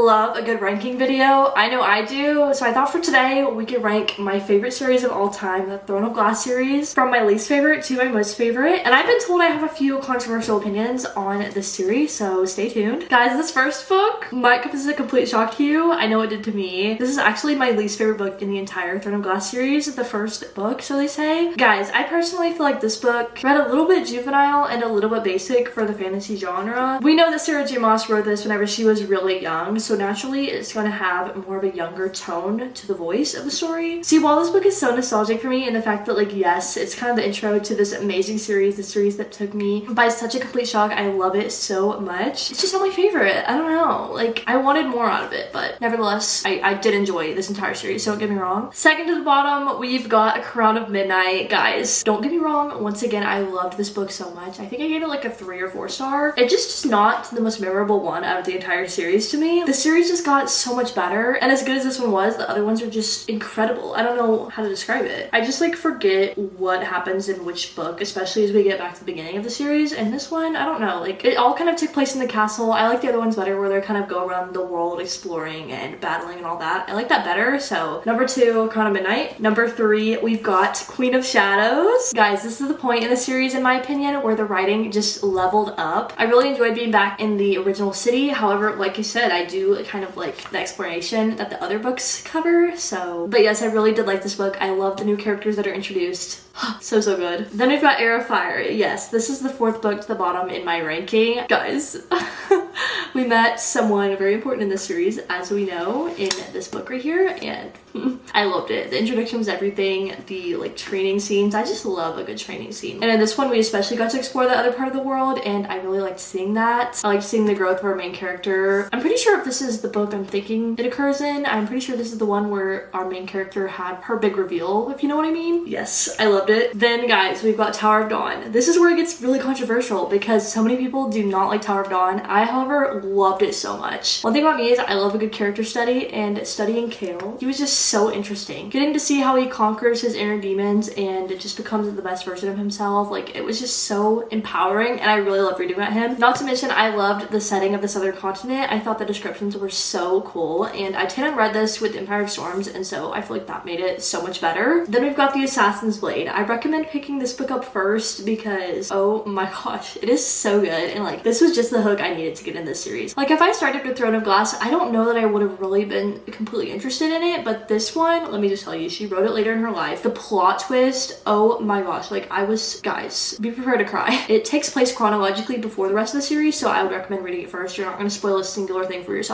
love a good ranking video. I know I do. So I thought for today we could rank my favorite series of all time, the Throne of Glass series, from my least favorite to my most favorite. And I've been told I have a few controversial opinions on this series, so stay tuned. Guys, this first book might come as a complete shock to you. I know it did to me. This is actually my least favorite book in the entire Throne of Glass series, the first book, so they say. Guys, I personally feel like this book read a little bit juvenile and a little bit basic for the fantasy genre. We know that Sarah J. Maas wrote this whenever she was really young, so naturally it's going to have more of a younger tone to the voice of the story. See, while this book is so nostalgic for me, and the fact that, like, yes, it's kind of the intro to this amazing series, the series that took me by such a complete shock. I love it so much. It's just not my favorite. I don't know. Like, I wanted more out of it, but nevertheless, I did enjoy this entire series, so don't get me wrong. Second to the bottom, we've got A Crown of Midnight. Guys, don't get me wrong. Once again, I loved this book so much. I think I gave it like a 3 or 4 star. It just not the most memorable one out of the entire series to me. The series just got so much better, and as good as this one was, the other ones are just incredible. I don't know how to describe it. I just like forget what happens in which book, especially as we get back to the beginning of the series. And this one, I don't know, like, it all kind of took place in the castle. I like the other ones better, where they kind of go around the world exploring and battling and all that. I like that better. So number 2, Crown of Midnight. Number 3, we've got Queen of Shadows. Guys, this is the point in the series, in my opinion, where the writing just leveled up. I really enjoyed being back in the original city. However, like I said, I do kind of like the exploration that the other books cover. So, but yes, I really did like this book. I love the new characters that are introduced. So good. Then we've got Heir of Fire. Yes, this is the 4th book to the bottom in my ranking. Guys, we met someone very important in this series, as we know, in this book right here, and I loved it. The introduction was everything. The like training scenes, I just love a good training scene. And in this one, we especially got to explore the other part of the world, and I really liked seeing that. I liked seeing the growth of our main character. I'm pretty sure if this is the book I'm thinking it occurs in, I'm pretty sure this is the one where our main character had her big reveal, if you know what I mean. Yes, I loved it. Then guys, we've got Tower of Dawn. This is where it gets really controversial because so many people do not like Tower of Dawn. I, however, loved it so much. One thing about me is I love a good character study, and studying Cale, he was just so interesting. Getting to see how he conquers his inner demons and just becomes the best version of himself, like, it was just so empowering, and I really loved reading about him. Not to mention, I loved the setting of the southern continent. I thought the descriptions were so cool, and I didn't read this with Empire of Storms, and so I feel like that made it so much better. Then we've got The Assassin's Blade. I recommend picking this book up first because, oh my gosh, it is so good, and like, this was just the hook I needed to get in this series. Like, if I started with Throne of Glass, I don't know that I would have really been completely interested in it, but this one, let me just tell you, she wrote it later in her life. The plot twist, oh my gosh, like, I was, guys, be prepared to cry. It takes place chronologically before the rest of the series, so I would recommend reading it first. You're not going to spoil a singular thing for yourself.